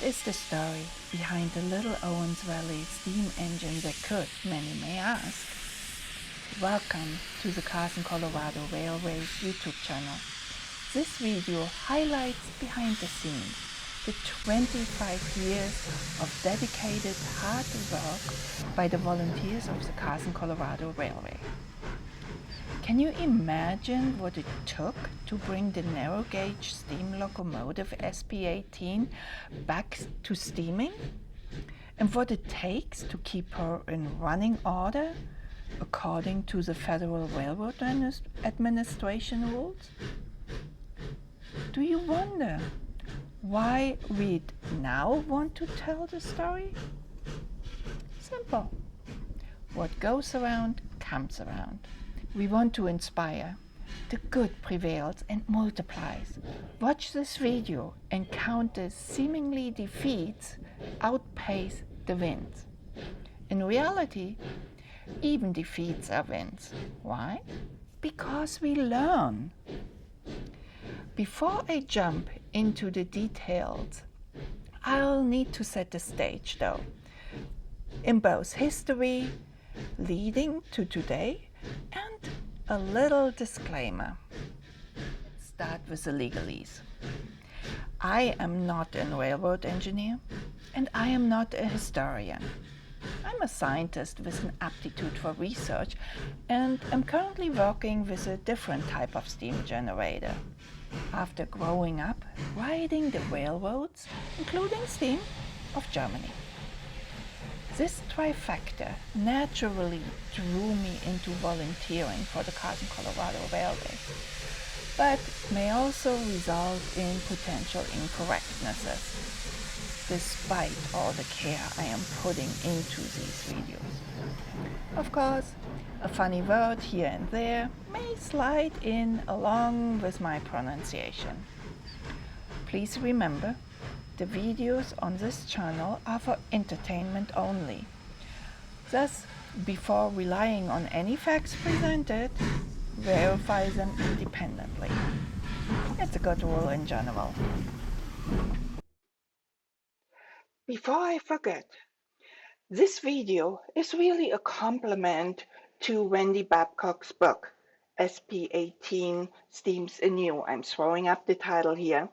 is the story behind the little Owens Valley steam engine that could, many may ask? Welcome to the Carson Colorado Railway YouTube channel. This video highlights behind the scenes the 25 years of dedicated hard work by the volunteers of the Carson Colorado Railway. Can you imagine what it took to bring the narrow gauge steam locomotive SP18 back to steaming? And what it takes to keep her in running order according to the Federal Railroad Administration rules? Do you wonder why we'd now want to tell the story? Simple. What goes around comes around. We want to inspire. The good prevails and multiplies. Watch this video and count the seemingly defeats outpace the wins. In reality, even defeats are wins. Why? Because we learn. Before I jump into the details, I'll need to set the stage though, in both history leading to today and a little disclaimer. Start with the legalese. I am not a railroad engineer and I am not a historian. I'm a scientist with an aptitude for research and am currently working with a different type of steam generator. After growing up riding the railroads, including steam, of Germany. This trifecta naturally drew me into volunteering for the Carson Colorado Railway, but may also result in potential incorrectnesses, despite all the care I am putting into these videos. Of course, a funny word here and there may slide in along with my pronunciation. Please remember, the videos on this channel are for entertainment only. Thus, before relying on any facts presented, verify them independently. It's a good rule in general. Before I forget, this video is really a compliment to Wendy Babcock's book, SP18 Steams Anew. I'm throwing up the title here.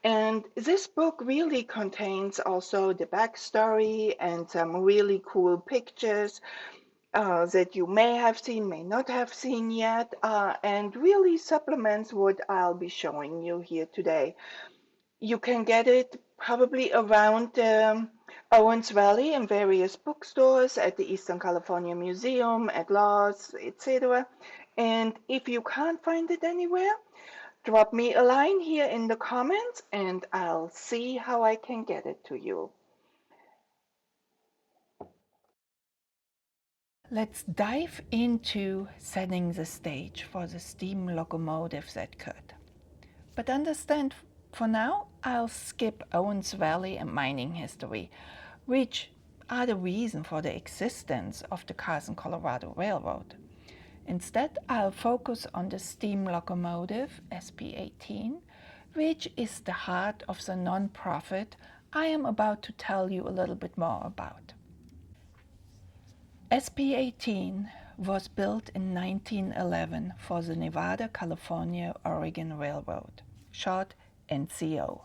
And this book really contains also the backstory and some really cool pictures that you may have seen, may not have seen yet, and really supplements what I'll be showing you here today. You can get it probably around Owens Valley in various bookstores, at the Eastern California Museum, at Lowe's, etc. And if you can't find it anywhere, drop me a line here in the comments and I'll see how I can get it to you. Let's dive into setting the stage for the steam locomotives that could. But understand, for now, I'll skip Owens Valley and mining history, which are the reason for the existence of the Carson Colorado Railroad. Instead, I'll focus on the steam locomotive, SP18, which is the heart of the non-profit I am about to tell you a little bit more about. SP18 was built in 1911 for the Nevada, California, Oregon Railroad, short NCO,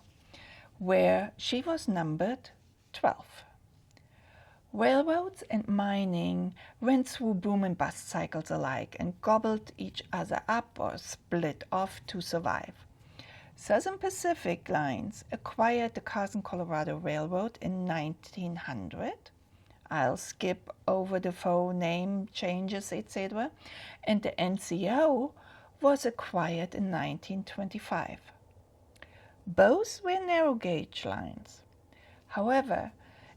where she was numbered 12. Railroads and mining went through boom and bust cycles alike and gobbled each other up or split off to survive. Southern Pacific Lines acquired the Carson Colorado Railroad in 1900. I'll skip over the faux name changes, etc. And the NCO was acquired in 1925. Both were narrow gauge lines. However,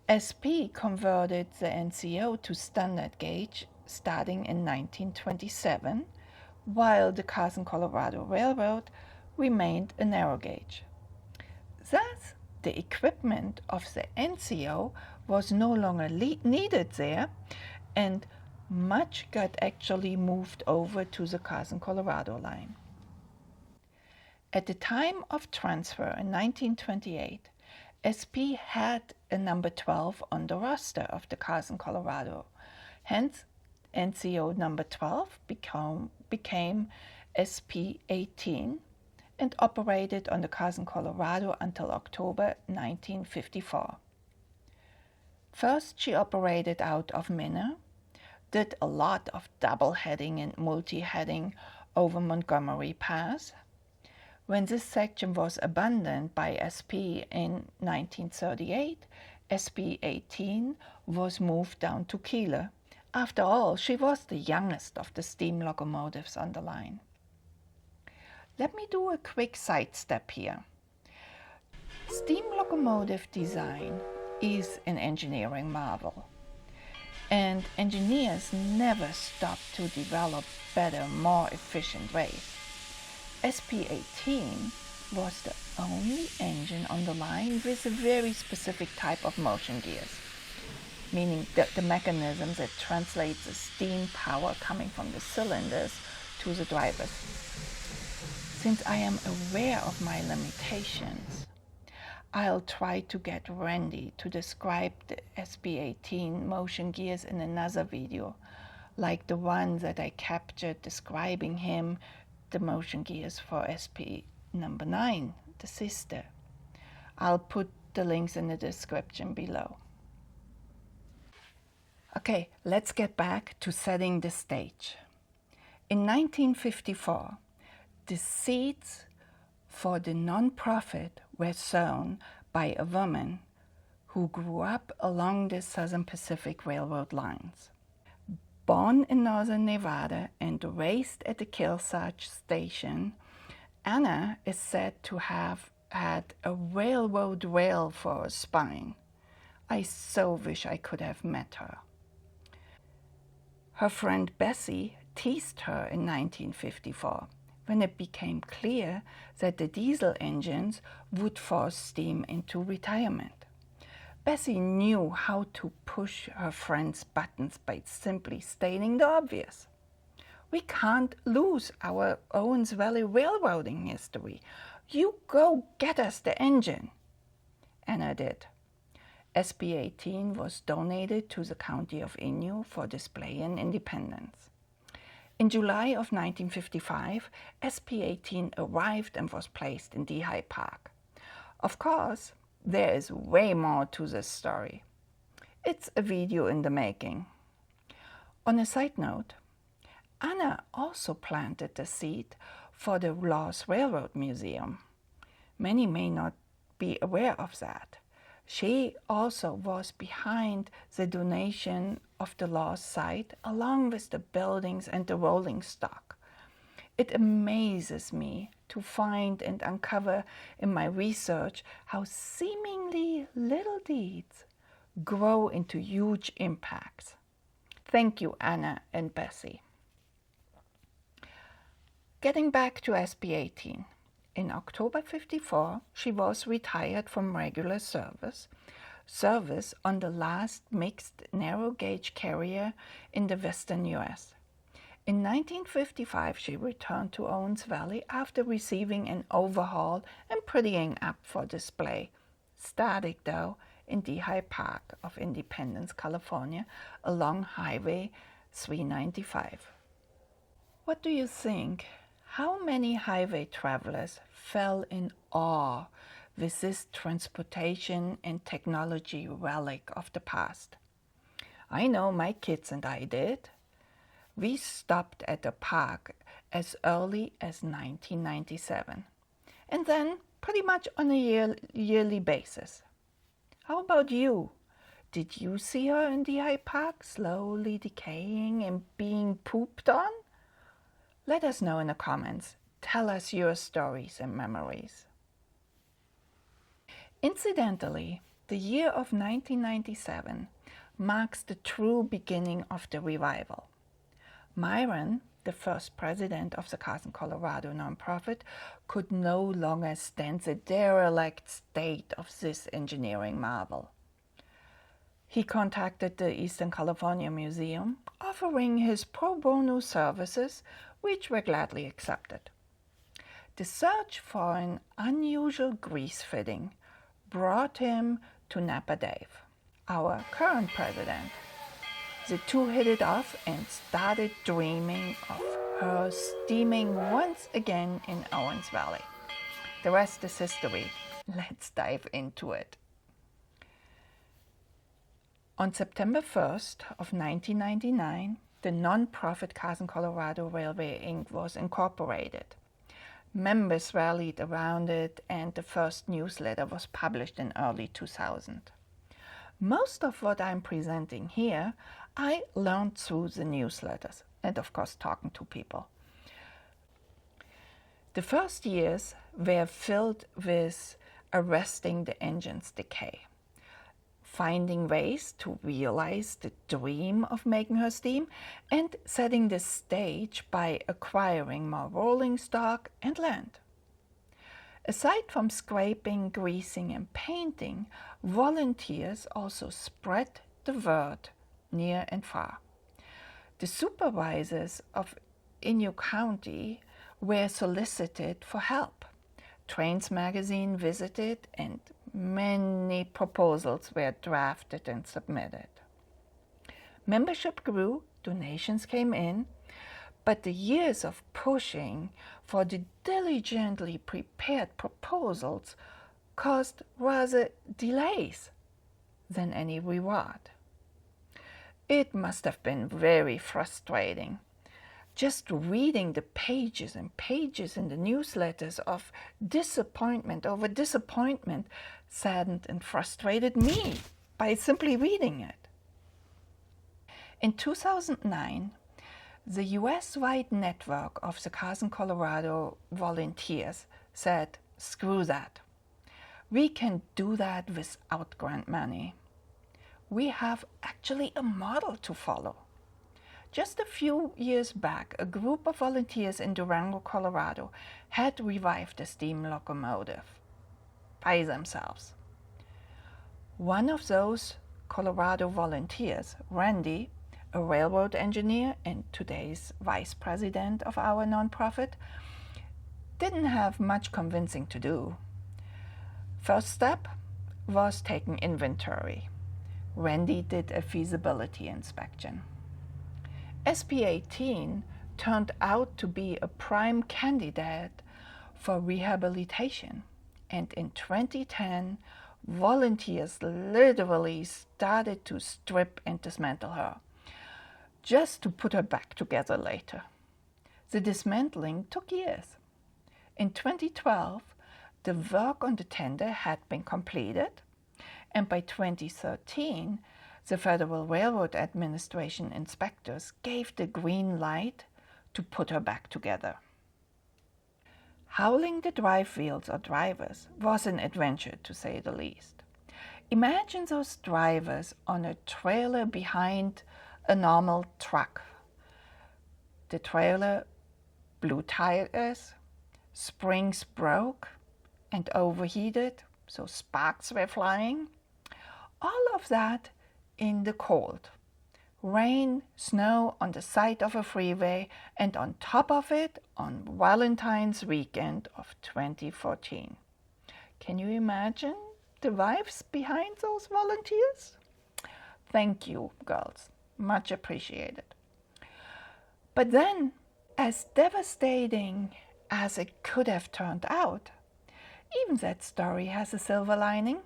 SP converted the NCO to standard gauge starting in 1927, while the Carson Colorado Railroad remained a narrow gauge. Thus, the equipment of the NCO was no longer needed there, and much got actually moved over to the Carson Colorado line. At the time of transfer in 1928, SP had a number 12 on the roster of the Carson Colorado. Hence, NCO number 12 became SP-18 and operated on the Carson Colorado until October 1954. First, she operated out of Minna, did a lot of double heading and multi-heading over Montgomery Pass. When this section was abandoned by SP in 1938, SP-18 was moved down to Kelley. After all, she was the youngest of the steam locomotives on the line. Let me do a quick sidestep here. Steam locomotive design is an engineering marvel, and engineers never stop to develop better, more efficient ways. SP-18 was the only engine on the line with a very specific type of motion gears, meaning that the mechanisms that translates the steam power coming from the cylinders to the drivers. Since I am aware of my limitations, I'll try to get Randy to describe the SP-18 motion gears in another video, like the one that I captured describing him, the motion gears for SP number 9, the sister. I'll put the links in the description below. Okay, let's get back to setting the stage. In 1954, the seats for the non-profit were sewn by a woman who grew up along the Southern Pacific Railroad lines. Born in northern Nevada and raised at the Kearsarge station, Anna is said to have had a railroad rail for a spine. I so wish I could have met her. Her friend Bessie teased her in 1954 when it became clear that the diesel engines would force steam into retirement. Bessie knew how to push her friend's buttons by simply stating the obvious. We can't lose our Owens Valley railroading history. You go get us the engine. Anna did. SP-18 was donated to the county of Anew for display in Independence. In July of 1955, SP-18 arrived and was placed in Lehigh Park. Of course, there is way more to this story. It's a video in the making. On a side note, Anna also planted the seed for the Lost Railroad Museum. Many may not be aware of that. She also was behind the donation of the lost site, along with the buildings and the rolling stock. It amazes me to find and uncover in my research how seemingly little deeds grow into huge impacts. Thank you, Anna and Bessie. Getting back to SP-18. In October 54, she was retired from regular service on the last mixed narrow gauge carrier in the western U.S. In 1955, she returned to Owens Valley after receiving an overhaul and prettying up for display. Static, though, in Lehigh Park of Independence, California, along Highway 395. What do you think? How many highway travelers fell in awe with this transportation and technology relic of the past? I know my kids and I did. We stopped at the park as early as 1997, and then pretty much on a yearly basis. How about you? Did you see her in Lehigh Park slowly decaying and being pooped on? Let us know in the comments. Tell us your stories and memories. Incidentally, the year of 1997 marks the true beginning of the revival. Myron, the first president of the Carson Colorado nonprofit, could no longer stand the derelict state of this engineering marvel. He contacted the Eastern California Museum, offering his pro bono services, which were gladly accepted. The search for an unusual grease fitting brought him to Napa Dave, our current president. The two hit it off and started dreaming of her steaming once again in Owens Valley. The rest is history. Let's dive into it. On September 1st of 1999, the non-profit Carson Colorado Railway Inc. was incorporated. Members rallied around it, and the first newsletter was published in early 2000. Most of what I'm presenting here, I learned through the newsletters and, of course, talking to people. The first years were filled with arresting the engine's decay, finding ways to realize the dream of making her steam, and setting the stage by acquiring more rolling stock and land. Aside from scraping, greasing, and painting, volunteers also spread the word near and far. The supervisors of Anew County were solicited for help. Trains magazine visited, and many proposals were drafted and submitted. Membership grew, donations came in, but the years of pushing for the diligently prepared proposals caused rather delays than any reward. It must have been very frustrating. Just reading the pages and pages in the newsletters of disappointment over disappointment saddened and frustrated me by simply reading it. In 2009, the US-wide network of the Carson Colorado volunteers said, "Screw that. We can do that without grant money. We have actually a model to follow." Just a few years back, a group of volunteers in Durango, Colorado, had revived the steam locomotive by themselves. One of those Colorado volunteers, Randy, a railroad engineer and today's vice president of our nonprofit, didn't have much convincing to do. First step was taking inventory. Randy did a feasibility inspection. SP18 turned out to be a prime candidate for rehabilitation, and in 2010, volunteers literally started to strip and dismantle her, just to put her back together later. The dismantling took years. In 2012, the work on the tender had been completed, and by 2013, the Federal Railroad Administration inspectors gave the green light to put her back together. Hauling the drive wheels or drivers was an adventure, to say the least. Imagine those drivers on a trailer behind a normal truck. The trailer blew tires, springs broke and overheated, so sparks were flying. All of that in the cold. Rain, snow on the side of a freeway, and on top of it, on Valentine's weekend of 2014. Can you imagine the vibes behind those volunteers? Thank you, girls. Much appreciated. But then, as devastating as it could have turned out, even that story has a silver lining.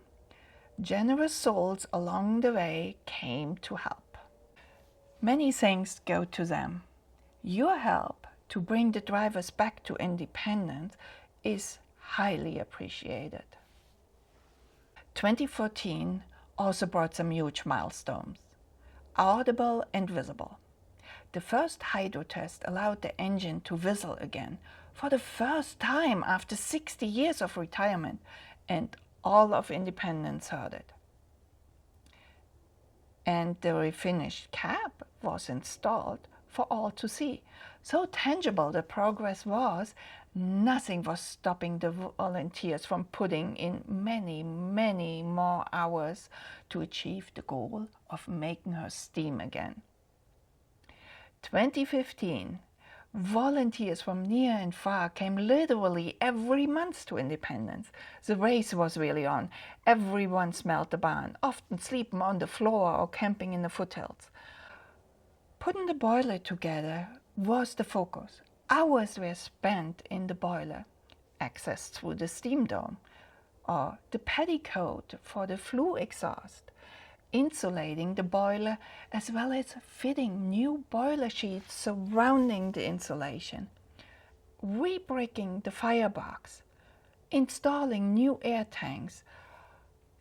Generous souls along the way came to help. Many thanks go to them. Your help to bring the drivers back to independence is highly appreciated. 2014 also brought some huge milestones, audible and visible. The first Hydrotest allowed the engine to whistle again for the first time after 60 years of retirement, and all of Independence heard it. And the refinished cab was installed for all to see. So tangible the progress was, nothing was stopping the volunteers from putting in many, many more hours to achieve the goal of making her steam again. 2015 Volunteers from near and far came literally every month to Independence. The race was really on. Everyone smelled the barn, often sleeping on the floor or camping in the foothills. Putting the boiler together was the focus. Hours were spent in the boiler, access through the steam dome, or the petticoat for the flue exhaust, insulating the boiler, as well as fitting new boiler sheets surrounding the insulation, rebricking the firebox, installing new air tanks.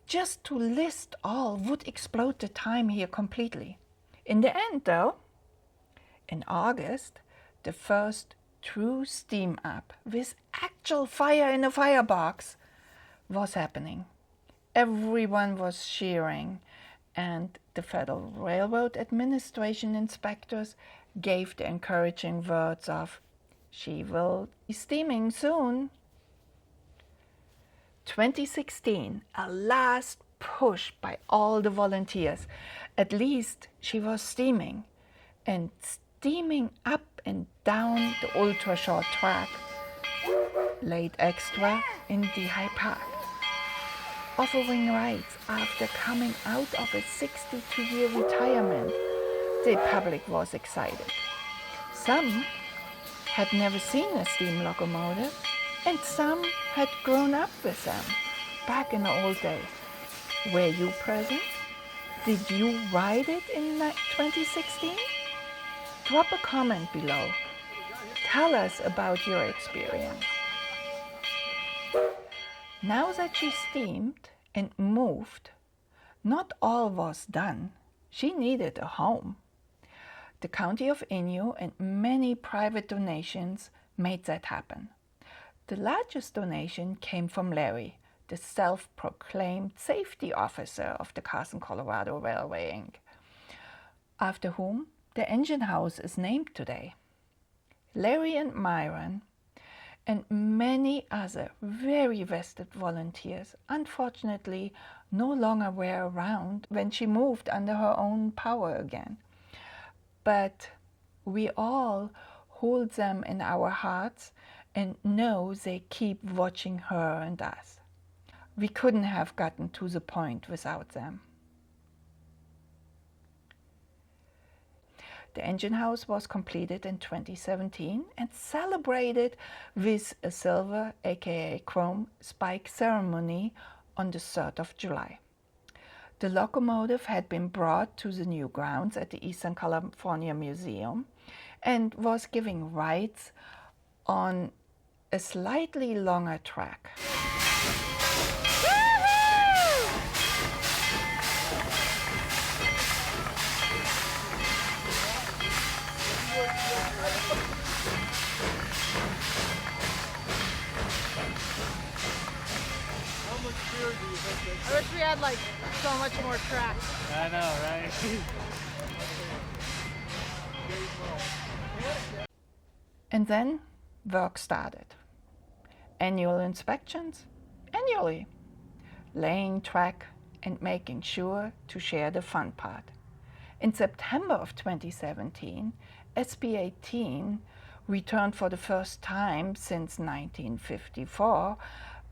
Just to list all would explode the time here completely. In the end, though, in August, the first true Steamup with actual fire in the firebox was happening. Everyone was cheering, and the Federal Railroad Administration inspectors gave the encouraging words of, "She will be steaming soon." 2016, a last push by all the volunteers. At least she was steaming, and steaming up and down the ultra-short track, laid extra in the High Park, offering rides after coming out of a 62-year retirement. The public was excited. Some had never seen a steam locomotive, and some had grown up with them back in the old days. Were you present? Did you ride it in 2016? Drop a comment below. Tell us about your experience. Now that she steamed and moved, not all was done. She needed a home. The County of Anew and many private donations made that happen. The largest donation came from Larry, the self-proclaimed safety officer of the Carson Colorado Railway, Inc., after whom the engine house is named today. Larry and Myron and many other very vested volunteers unfortunately no longer were around when she moved under her own power again. But we all hold them in our hearts and know they keep watching her and us. We couldn't have gotten to the point without them. The engine house was completed in 2017 and celebrated with a silver, aka chrome, spike ceremony on the 3rd of July. The locomotive had been brought to the new grounds at the Eastern California Museum and was giving rides on a slightly longer track. I wish we had like so much more track. I know, right? And then work started. Annual inspections, annually. Laying track and making sure to share the fun part. In September of 2017, SB18 returned for the first time since 1954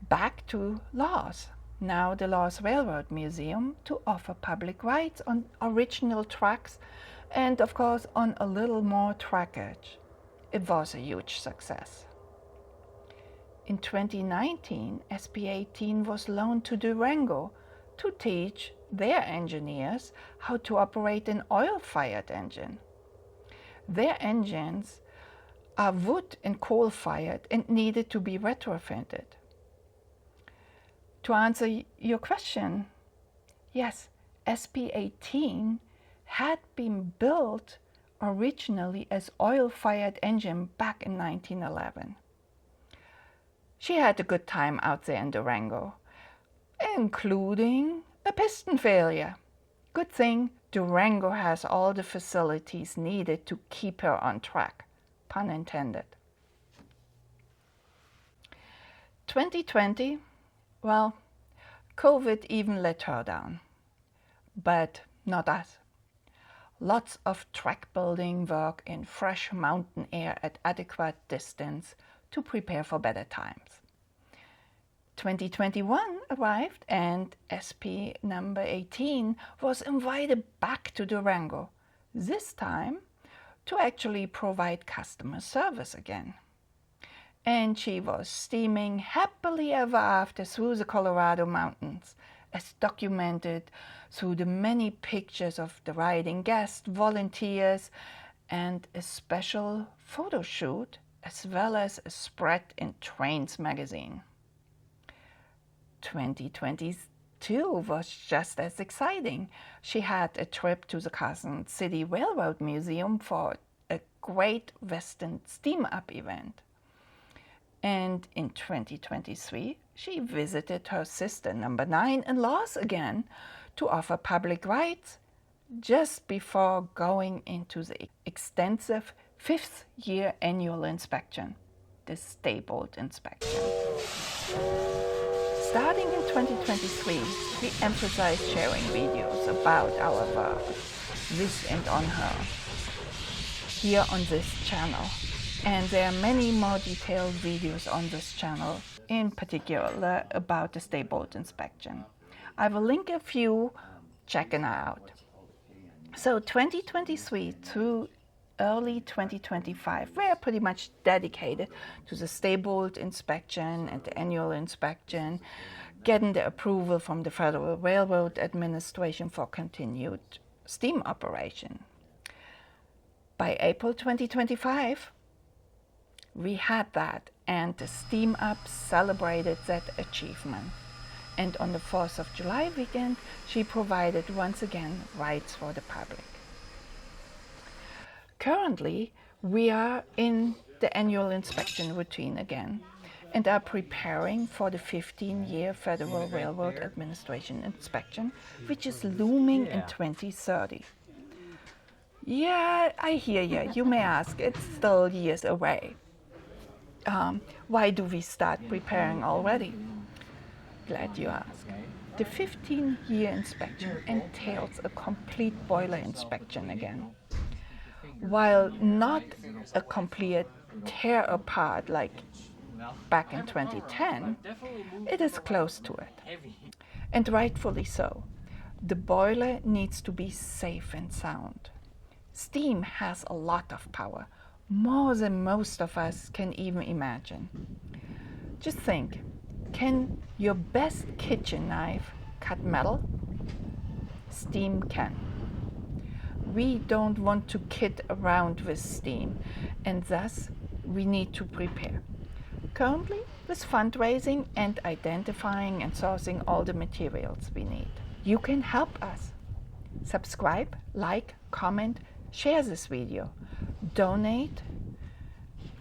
back to Laws, now the Laws Railroad Museum, to offer public rides on original tracks and of course on a little more trackage. It was a huge success. In 2019, SB18 was loaned to Durango to teach their engineers how to operate an oil-fired engine. Their engines are wood and coal-fired and needed to be retrofitted. To answer your question, yes, SB18 had been built originally as oil-fired engine back in 1911. She had a good time out there in Durango, including a piston failure. Good thing Durango has all the facilities needed to keep her on track, pun intended. 2020, well, COVID even let her down, but not us. lots of track building work in fresh mountain air at adequate distance to prepare for better times. 2021 arrived and SP number 18 was invited back to Durango, this time to actually provide customer service again. And she was steaming happily ever after through the Colorado mountains, as documented through the many pictures of the riding guests, volunteers, and a special photo shoot, as well as a spread in Trains magazine. 2022 was just as exciting. She had a trip to the Carson City Railroad Museum for a great Western Steamup event. And in 2023, she visited her sister number 9 in Laws again to offer public rides just before going into the extensive 5th year annual inspection, the staybolt inspection. Starting in 2023, we emphasized sharing videos about our work with and on her here on this channel. And there are many more detailed videos on this channel, in particular about the staybolt inspection. I will link a few, check it out. So 2023 through early 2025, we are pretty much dedicated to the staybolt inspection and the annual inspection, getting the approval from the Federal Railroad Administration for continued steam operation. By April 2025, we had that, and the Steamup celebrated that achievement. And on the 4th of July weekend, she provided once again rides for the public. Currently, we are in the annual inspection routine again and are preparing for the 15-year Federal Railroad Administration inspection, which is looming in 2030. Yeah, I hear you. You may ask, it's still years away. Why do we start preparing already? Glad you asked. The 15-year inspection entails a complete boiler inspection again. While not a complete tear apart like back in 2010, it is close to it. And rightfully so. The boiler needs to be safe and sound. Steam has a lot of power, more than most of us can even imagine. Just think, can your best kitchen knife cut metal? Steam can. We don't want to kid around with steam, and thus we need to prepare. Currently, with fundraising and identifying and sourcing all the materials we need. You can help us. Subscribe, like, comment, share this video, donate.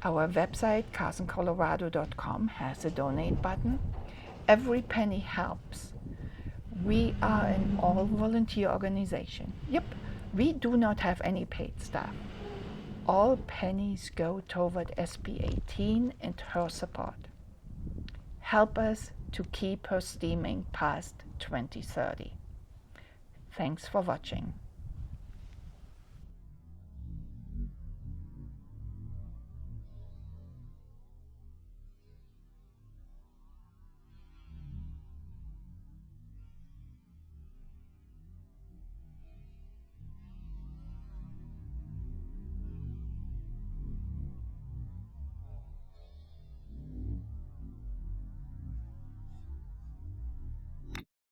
Our website, carsoncolorado.com, has a donate button. Every penny helps. We are an all-volunteer organization. Yep, we do not have any paid staff. All pennies go toward SP18 and her support. Help us to keep her steaming past 2030. Thanks for watching.